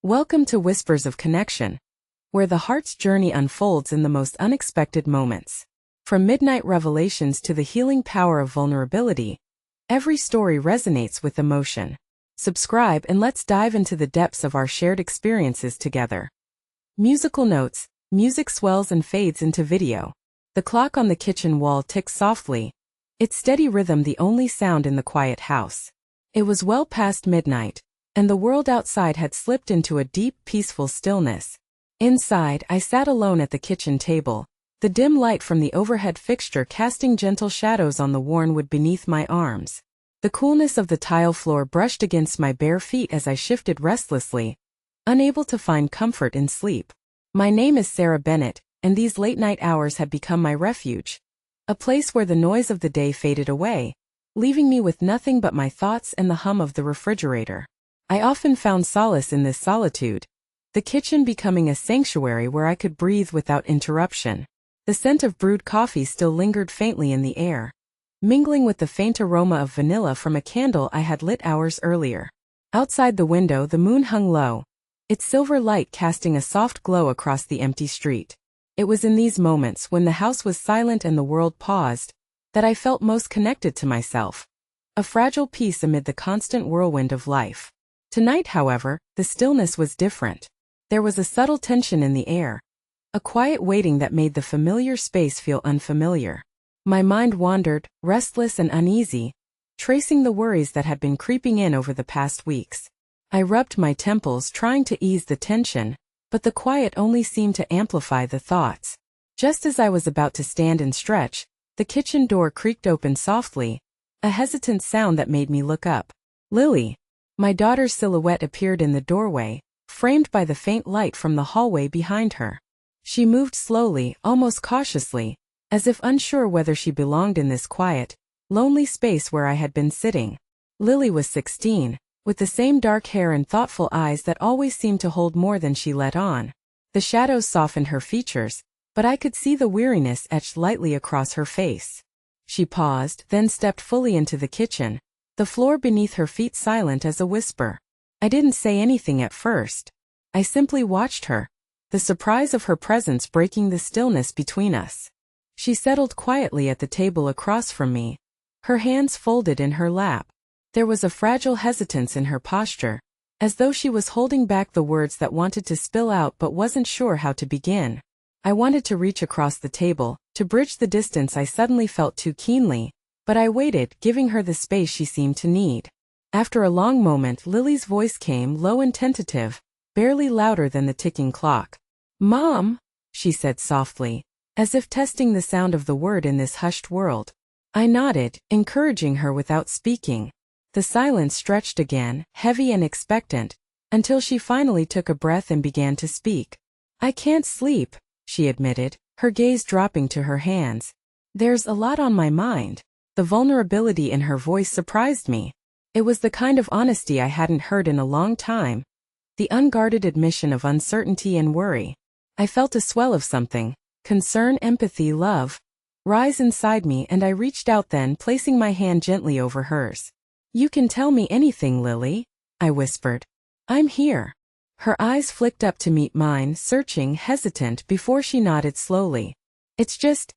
Welcome to Whispers of Connection, where the heart's journey unfolds in the most unexpected moments. From midnight revelations to the healing power of vulnerability, every story resonates with emotion. Subscribe and let's dive into the depths of our shared experiences together. Musical notes: music swells and fades into video. The clock on the kitchen wall ticks softly, its steady rhythm the only sound in the quiet house. It was well past midnight, and the world outside had slipped into a deep, peaceful stillness. Inside, I sat alone at the kitchen table, the dim light from the overhead fixture casting gentle shadows on the worn wood beneath my arms. The coolness of the tile floor brushed against my bare feet as I shifted restlessly, unable to find comfort in sleep. My name is Sarah Bennett, and these late-night hours had become my refuge, a place where the noise of the day faded away, leaving me with nothing but my thoughts and the hum of the refrigerator. I often found solace in this solitude, the kitchen becoming a sanctuary where I could breathe without interruption. The scent of brewed coffee still lingered faintly in the air, mingling with the faint aroma of vanilla from a candle I had lit hours earlier. Outside the window, the moon hung low, its silver light casting a soft glow across the empty street. It was in these moments, when the house was silent and the world paused, that I felt most connected to myself, a fragile piece amid the constant whirlwind of life. Tonight, however, the stillness was different. There was a subtle tension in the air, a quiet waiting that made the familiar space feel unfamiliar. My mind wandered, restless and uneasy, tracing the worries that had been creeping in over the past weeks. I rubbed my temples, trying to ease the tension, but the quiet only seemed to amplify the thoughts. Just as I was about to stand and stretch, the kitchen door creaked open softly, a hesitant sound that made me look up. Lily, my daughter's silhouette, appeared in the doorway, framed by the faint light from the hallway behind her. She moved slowly, almost cautiously, as if unsure whether she belonged in this quiet, lonely space where I had been sitting. Lily was 16, with the same dark hair and thoughtful eyes that always seemed to hold more than she let on. The shadows softened her features, but I could see the weariness etched lightly across her face. She paused, then stepped fully into the kitchen, the floor beneath her feet silent as a whisper. I didn't say anything at first. I simply watched her, the surprise of her presence breaking the stillness between us. She settled quietly at the table across from me, her hands folded in her lap. There was a fragile hesitance in her posture, as though she was holding back the words that wanted to spill out but wasn't sure how to begin. I wanted to reach across the table, to bridge the distance I suddenly felt too keenly, but I waited, giving her the space she seemed to need. After a long moment, Lily's voice came, low and tentative, barely louder than the ticking clock. "Mom," she said softly, as if testing the sound of the word in this hushed world. I nodded, encouraging her without speaking. The silence stretched again, heavy and expectant, until she finally took a breath and began to speak. "I can't sleep," she admitted, her gaze dropping to her hands. "There's a lot on my mind." The vulnerability in her voice surprised me. It was the kind of honesty I hadn't heard in a long time, the unguarded admission of uncertainty and worry. I felt a swell of something, concern, empathy, love, rise inside me, and I reached out then, placing my hand gently over hers. "You can tell me anything, Lily," I whispered. "I'm here." Her eyes flicked up to meet mine, searching, hesitant, before she nodded slowly. "It's just,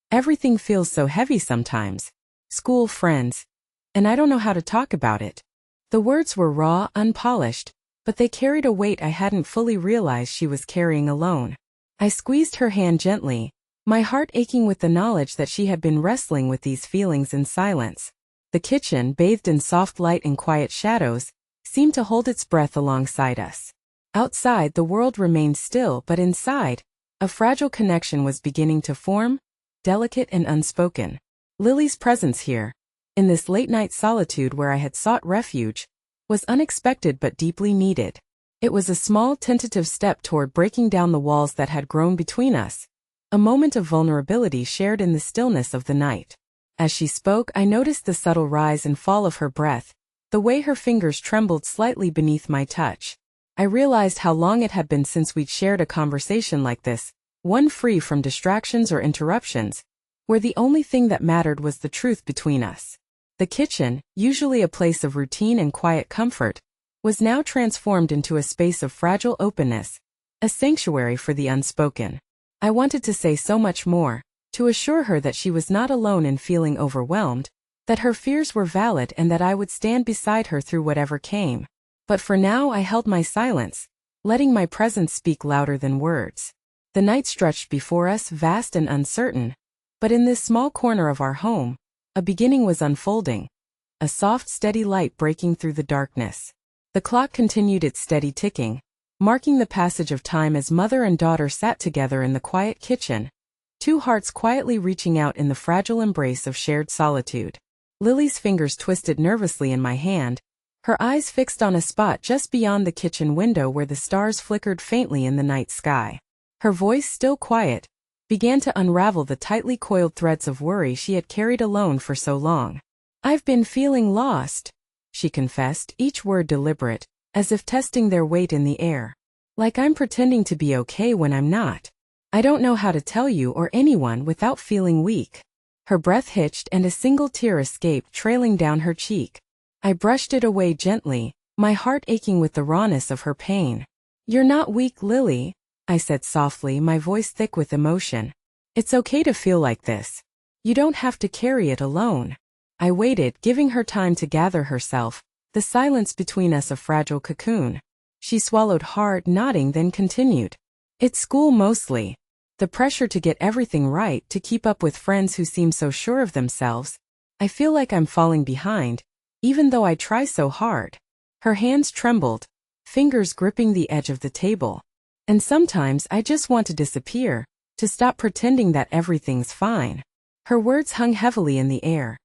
everything feels so heavy sometimes. School, friends, and I don't know how to talk about it." The words were raw, unpolished, but they carried a weight I hadn't fully realized she was carrying alone. I squeezed her hand gently, my heart aching with the knowledge that she had been wrestling with these feelings in silence. The kitchen, bathed in soft light and quiet shadows, seemed to hold its breath alongside us. Outside, the world remained still, but inside, a fragile connection was beginning to form, delicate and unspoken. Lily's presence here, in this late-night solitude where I had sought refuge, was unexpected but deeply needed. It was a small, tentative step toward breaking down the walls that had grown between us, a moment of vulnerability shared in the stillness of the night. As she spoke, I noticed the subtle rise and fall of her breath, the way her fingers trembled slightly beneath my touch. I realized how long it had been since we'd shared a conversation like this, one free from distractions or interruptions, where the only thing that mattered was the truth between us. The kitchen, usually a place of routine and quiet comfort, was now transformed into a space of fragile openness, a sanctuary for the unspoken. I wanted to say so much more, to assure her that she was not alone in feeling overwhelmed, that her fears were valid and that I would stand beside her through whatever came. But for now I held my silence, letting my presence speak louder than words. The night stretched before us, vast and uncertain, but in this small corner of our home, a beginning was unfolding, a soft, steady light breaking through the darkness. The clock continued its steady ticking, marking the passage of time as mother and daughter sat together in the quiet kitchen, two hearts quietly reaching out in the fragile embrace of shared solitude. Lily's fingers twisted nervously in my hand, her eyes fixed on a spot just beyond the kitchen window where the stars flickered faintly in the night sky. Her voice, still quiet, began to unravel the tightly coiled threads of worry she had carried alone for so long. "I've been feeling lost," she confessed, each word deliberate, as if testing their weight in the air. "Like I'm pretending to be okay when I'm not. I don't know how to tell you or anyone without feeling weak." Her breath hitched and a single tear escaped, trailing down her cheek. I brushed it away gently, my heart aching with the rawness of her pain. "You're not weak, Lily," I said softly, my voice thick with emotion. "It's okay to feel like this. You don't have to carry it alone." I waited, giving her time to gather herself, the silence between us a fragile cocoon. She swallowed hard, nodding, then continued. "It's school mostly. The pressure to get everything right, to keep up with friends who seem so sure of themselves. I feel like I'm falling behind, even though I try so hard." Her hands trembled, fingers gripping the edge of the table. "And sometimes I just want to disappear, to stop pretending that everything's fine." Her words hung heavily in the air,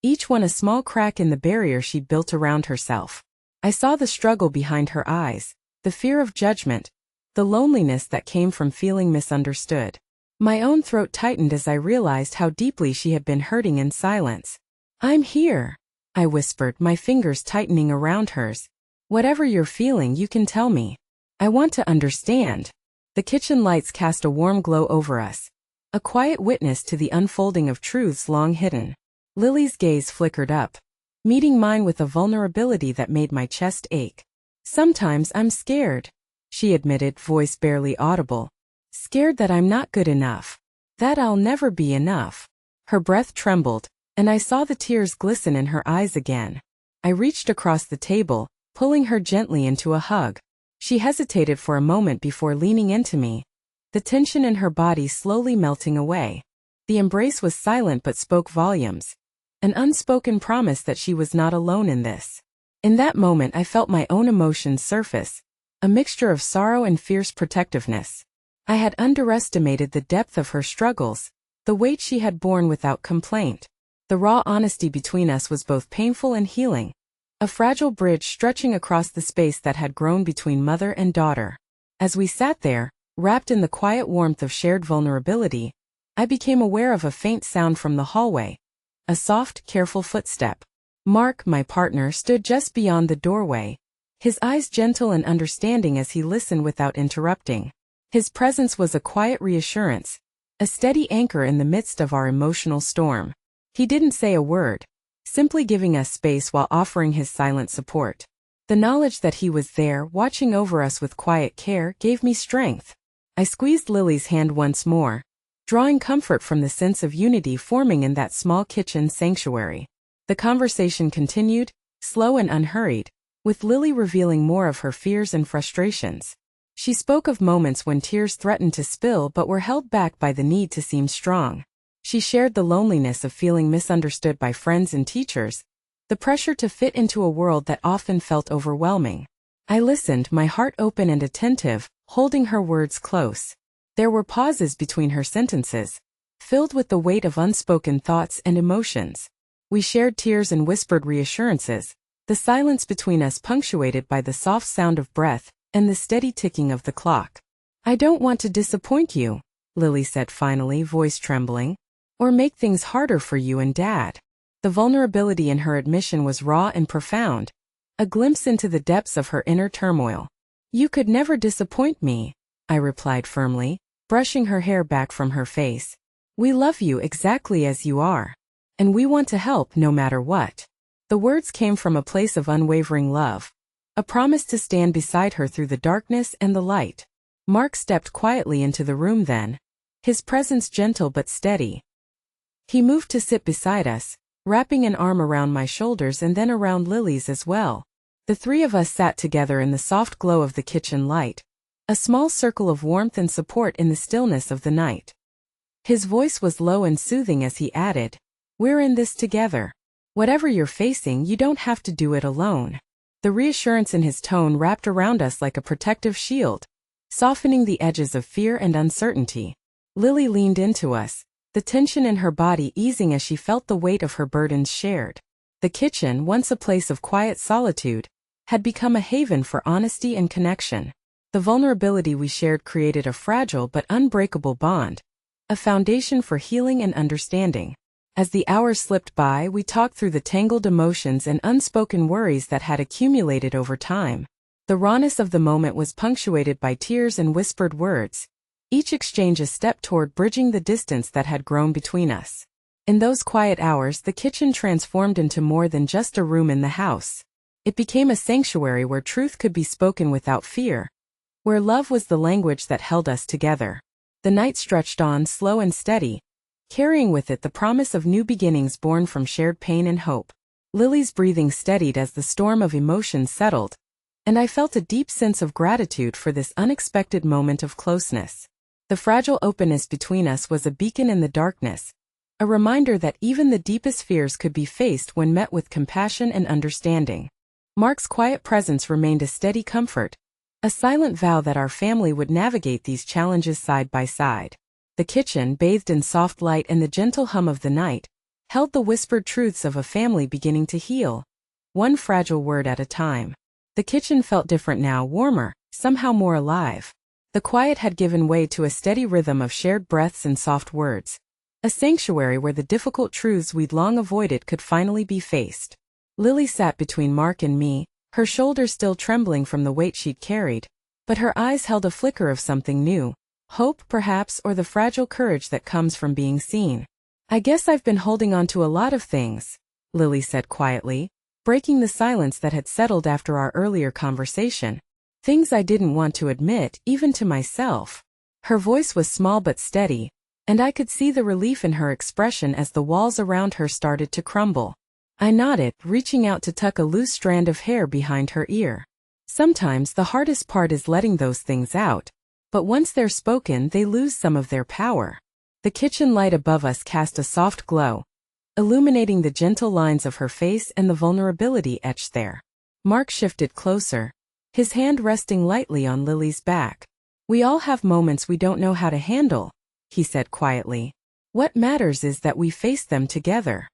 each one a small crack in the barrier she built around herself. I saw the struggle behind her eyes, the fear of judgment, the loneliness that came from feeling misunderstood. My own throat tightened as I realized how deeply she had been hurting in silence. "I'm here," I whispered, my fingers tightening around hers. "Whatever you're feeling, you can tell me. I want to understand." The kitchen lights cast a warm glow over us, a quiet witness to the unfolding of truths long hidden. Lily's gaze flickered up, meeting mine with a vulnerability that made my chest ache. "Sometimes I'm scared," she admitted, voice barely audible. "Scared that I'm not good enough, that I'll never be enough." Her breath trembled, and I saw the tears glisten in her eyes again. I reached across the table, pulling her gently into a hug. She hesitated for a moment before leaning into me, the tension in her body slowly melting away. The embrace was silent but spoke volumes, an unspoken promise that she was not alone in this. In that moment I felt my own emotions surface, a mixture of sorrow and fierce protectiveness. I had underestimated the depth of her struggles, the weight she had borne without complaint. The raw honesty between us was both painful and healing, a fragile bridge stretching across the space that had grown between mother and daughter. As we sat there, wrapped in the quiet warmth of shared vulnerability, I became aware of a faint sound from the hallway, a soft, careful footstep. Mark, my partner, stood just beyond the doorway, his eyes gentle and understanding as he listened without interrupting. His presence was a quiet reassurance, a steady anchor in the midst of our emotional storm. He didn't say a word, simply giving us space while offering his silent support. The knowledge that he was there, watching over us with quiet care, gave me strength. I squeezed Lily's hand once more, drawing comfort from the sense of unity forming in that small kitchen sanctuary. The conversation continued, slow and unhurried, with Lily revealing more of her fears and frustrations. She spoke of moments when tears threatened to spill but were held back by the need to seem strong. She shared the loneliness of feeling misunderstood by friends and teachers, the pressure to fit into a world that often felt overwhelming. I listened, my heart open and attentive, holding her words close. There were pauses between her sentences, filled with the weight of unspoken thoughts and emotions. We shared tears and whispered reassurances, the silence between us punctuated by the soft sound of breath and the steady ticking of the clock. "I don't want to disappoint you," Lily said finally, voice trembling, "or make things harder for you and Dad." The vulnerability in her admission was raw and profound, a glimpse into the depths of her inner turmoil. "You could never disappoint me," I replied firmly, brushing her hair back from her face. "We love you exactly as you are, and we want to help no matter what." The words came from a place of unwavering love, a promise to stand beside her through the darkness and the light. Mark stepped quietly into the room then, his presence gentle but steady. He moved to sit beside us, wrapping an arm around my shoulders and then around Lily's as well. The three of us sat together in the soft glow of the kitchen light, a small circle of warmth and support in the stillness of the night. His voice was low and soothing as he added, "We're in this together. Whatever you're facing, you don't have to do it alone." The reassurance in his tone wrapped around us like a protective shield, softening the edges of fear and uncertainty. Lily leaned into us, the tension in her body easing as she felt the weight of her burdens shared. The kitchen, once a place of quiet solitude, had become a haven for honesty and connection. The vulnerability we shared created a fragile but unbreakable bond, a foundation for healing and understanding. As the hours slipped by, we talked through the tangled emotions and unspoken worries that had accumulated over time. The rawness of the moment was punctuated by tears and whispered words, each exchange a step toward bridging the distance that had grown between us. In those quiet hours, the kitchen transformed into more than just a room in the house. It became a sanctuary where truth could be spoken without fear, where love was the language that held us together. The night stretched on, slow and steady, carrying with it the promise of new beginnings born from shared pain and hope. Lily's breathing steadied as the storm of emotions settled, and I felt a deep sense of gratitude for this unexpected moment of closeness. The fragile openness between us was a beacon in the darkness, a reminder that even the deepest fears could be faced when met with compassion and understanding. Mark's quiet presence remained a steady comfort, a silent vow that our family would navigate these challenges side by side. The kitchen, bathed in soft light and the gentle hum of the night, held the whispered truths of a family beginning to heal, one fragile word at a time. The kitchen felt different now, warmer, somehow more alive. The quiet had given way to a steady rhythm of shared breaths and soft words, a sanctuary where the difficult truths we'd long avoided could finally be faced. Lily sat between Mark and me, her shoulders still trembling from the weight she'd carried, but her eyes held a flicker of something new, hope perhaps, or the fragile courage that comes from being seen. "I guess I've been holding on to a lot of things," Lily said quietly, breaking the silence that had settled after our earlier conversation. "Things I didn't want to admit, even to myself." Her voice was small but steady, and I could see the relief in her expression as the walls around her started to crumble. I nodded, reaching out to tuck a loose strand of hair behind her ear. Sometimes the hardest part is letting those things out, but once they're spoken, they lose some of their power. The kitchen light above us cast a soft glow, illuminating the gentle lines of her face and the vulnerability etched there. Mark shifted closer, his hand resting lightly on Lily's back. "We all have moments we don't know how to handle," he said quietly. "What matters is that we face them together."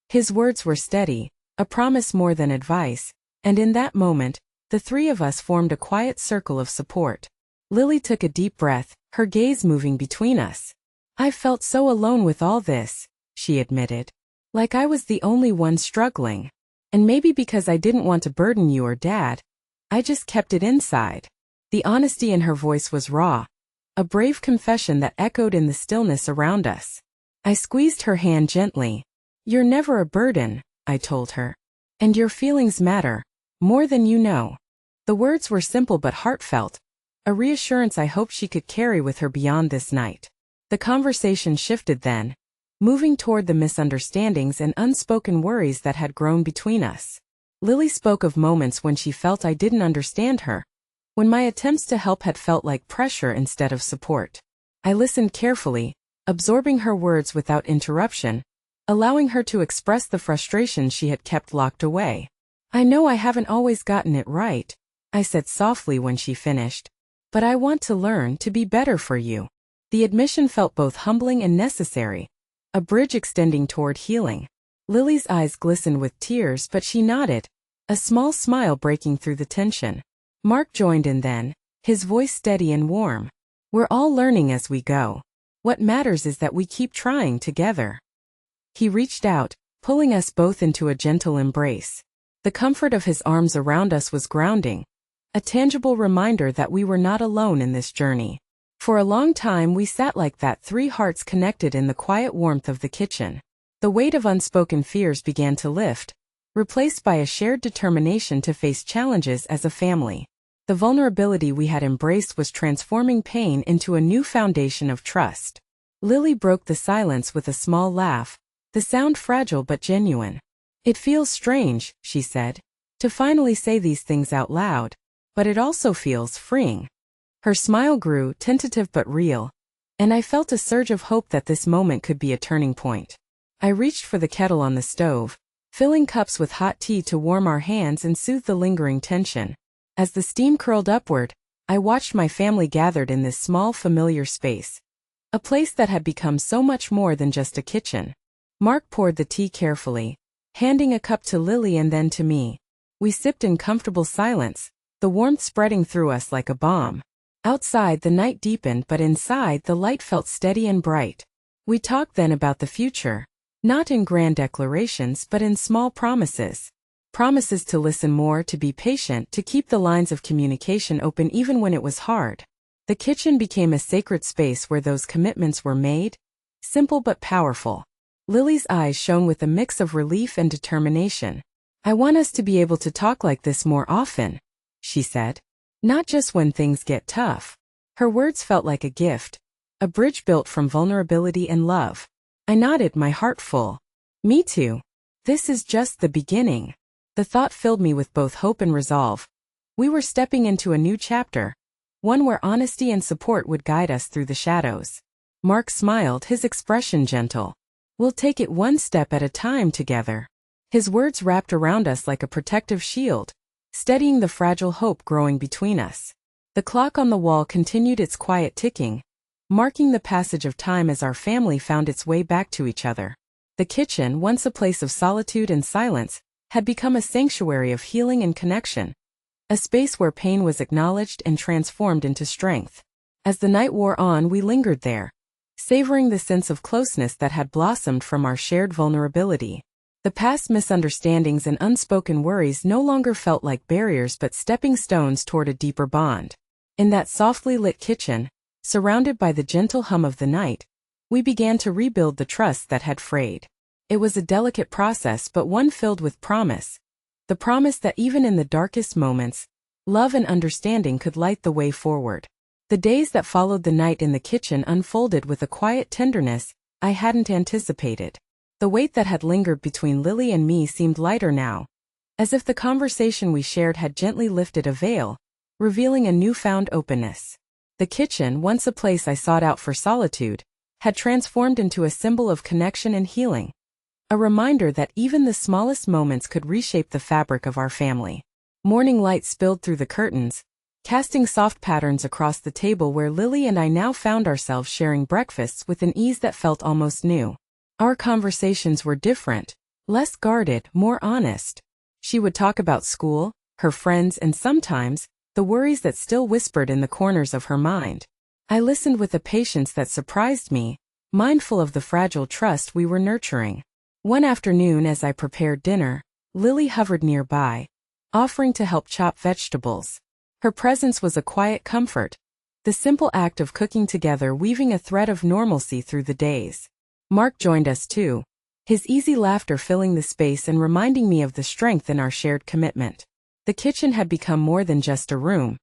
His words were steady, a promise more than advice, and in that moment, the three of us formed a quiet circle of support. Lily took a deep breath, her gaze moving between us. "I felt so alone with all this," she admitted. "Like I was the only one struggling. And maybe because I didn't want to burden you or Dad, I just kept it inside." The honesty in her voice was raw, a brave confession that echoed in the stillness around us. I squeezed her hand gently. "You're never a burden," I told her. "And your feelings matter, more than you know." The words were simple but heartfelt, a reassurance I hoped she could carry with her beyond this night. The conversation shifted then, moving toward the misunderstandings and unspoken worries that had grown between us. Lily spoke of moments when she felt I didn't understand her, when my attempts to help had felt like pressure instead of support. I listened carefully, absorbing her words without interruption, allowing her to express the frustration she had kept locked away. "I know I haven't always gotten it right," I said softly when she finished, "but I want to learn to be better for you." The admission felt both humbling and necessary, a bridge extending toward healing. Lily's eyes glistened with tears, but she nodded, a small smile breaking through the tension. Mark joined in then, his voice steady and warm. "We're all learning as we go. What matters is that we keep trying together." He reached out, pulling us both into a gentle embrace. The comfort of his arms around us was grounding, a tangible reminder that we were not alone in this journey. For a long time we sat like that, three hearts connected in the quiet warmth of the kitchen. The weight of unspoken fears began to lift, replaced by a shared determination to face challenges as a family. The vulnerability we had embraced was transforming pain into a new foundation of trust. Lily broke the silence with a small laugh, the sound fragile but genuine. "It feels strange," she said, "to finally say these things out loud, but it also feels freeing." Her smile grew, tentative but real, and I felt a surge of hope that this moment could be a turning point. I reached for the kettle on the stove, filling cups with hot tea to warm our hands and soothe the lingering tension. As the steam curled upward, I watched my family gathered in this small, familiar space, a place that had become so much more than just a kitchen. Mark poured the tea carefully, handing a cup to Lily and then to me. We sipped in comfortable silence, the warmth spreading through us like a balm. Outside, the night deepened, but inside, the light felt steady and bright. We talked then about the future, not in grand declarations but in small promises. Promises to listen more, to be patient, to keep the lines of communication open even when it was hard. The kitchen became a sacred space where those commitments were made, simple but powerful. Lily's eyes shone with a mix of relief and determination. "I want us to be able to talk like this more often," she said. "Not just when things get tough." Her words felt like a gift, a bridge built from vulnerability and love. I nodded, my heart full. "Me too. This is just the beginning." The thought filled me with both hope and resolve. We were stepping into a new chapter, one where honesty and support would guide us through the shadows. Mark smiled, his expression gentle. "We'll take it one step at a time together." His words wrapped around us like a protective shield, steadying the fragile hope growing between us. The clock on the wall continued its quiet ticking, marking the passage of time as our family found its way back to each other. The kitchen, once a place of solitude and silence, had become a sanctuary of healing and connection, a space where pain was acknowledged and transformed into strength. As the night wore on, we lingered there, savoring the sense of closeness that had blossomed from our shared vulnerability. The past misunderstandings and unspoken worries no longer felt like barriers but stepping stones toward a deeper bond. In that softly lit kitchen, surrounded by the gentle hum of the night, we began to rebuild the trust that had frayed. It was a delicate process but one filled with promise. The promise that even in the darkest moments, love and understanding could light the way forward. The days that followed the night in the kitchen unfolded with a quiet tenderness I hadn't anticipated. The weight that had lingered between Lily and me seemed lighter now, as if the conversation we shared had gently lifted a veil, revealing a newfound openness. The kitchen, once a place I sought out for solitude, had transformed into a symbol of connection and healing, a reminder that even the smallest moments could reshape the fabric of our family. Morning light spilled through the curtains, casting soft patterns across the table where Lily and I now found ourselves sharing breakfasts with an ease that felt almost new. Our conversations were different, less guarded, more honest. She would talk about school, her friends, and sometimes, the worries that still whispered in the corners of her mind. I listened with a patience that surprised me, mindful of the fragile trust we were nurturing. One afternoon, as I prepared dinner, Lily hovered nearby, offering to help chop vegetables. Her presence was a quiet comfort, the simple act of cooking together weaving a thread of normalcy through the days. Mark joined us too, his easy laughter filling the space and reminding me of the strength in our shared commitment. The kitchen had become more than just a room.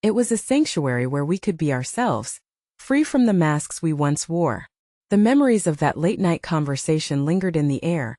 It was a sanctuary where we could be ourselves, free from the masks we once wore. The memories of that late-night conversation lingered in the air,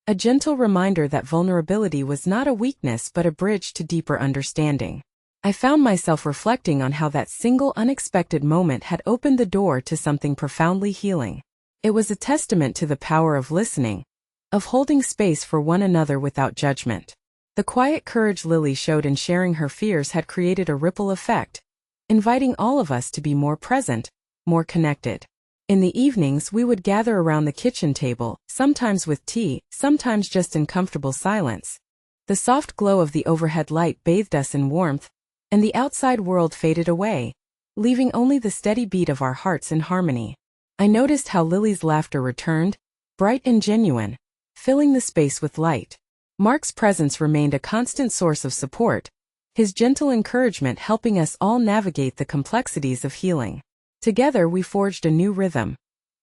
a gentle reminder that vulnerability was not a weakness but a bridge to deeper understanding. I found myself reflecting on how that single unexpected moment had opened the door to something profoundly healing. It was a testament to the power of listening, of holding space for one another without judgment. The quiet courage Lily showed in sharing her fears had created a ripple effect, inviting all of us to be more present, more connected. In the evenings, we would gather around the kitchen table, sometimes with tea, sometimes just in comfortable silence. The soft glow of the overhead light bathed us in warmth, and the outside world faded away, leaving only the steady beat of our hearts in harmony. I noticed how Lily's laughter returned, bright and genuine, filling the space with light. Mark's presence remained a constant source of support, his gentle encouragement helping us all navigate the complexities of healing. Together we forged a new rhythm,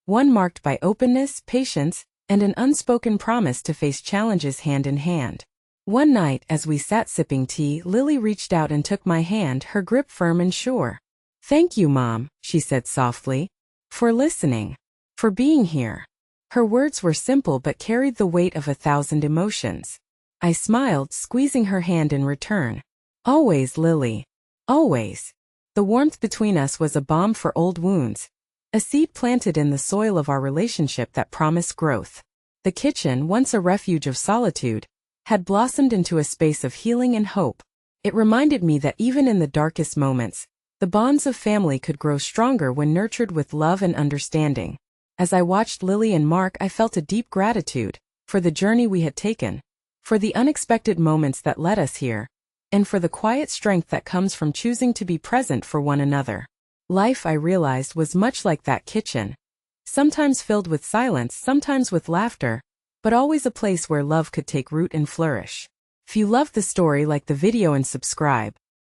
one marked by openness, patience, and an unspoken promise to face challenges hand in hand. One night, as we sat sipping tea, Lily reached out and took my hand, her grip firm and sure. "Thank you, Mom," she said softly, "for listening, for being here." Her words were simple but carried the weight of 1,000 emotions. I smiled, squeezing her hand in return. "Always, Lily. Always." The warmth between us was a balm for old wounds, a seed planted in the soil of our relationship that promised growth. The kitchen, once a refuge of solitude, had blossomed into a space of healing and hope. It reminded me that even in the darkest moments, the bonds of family could grow stronger when nurtured with love and understanding. As I watched Lily and Mark, I felt a deep gratitude for the journey we had taken, for the unexpected moments that led us here, and for the quiet strength that comes from choosing to be present for one another. Life, I realized, was much like that kitchen, sometimes filled with silence, sometimes with laughter, but always a place where love could take root and flourish. If you loved the story, like the video and subscribe.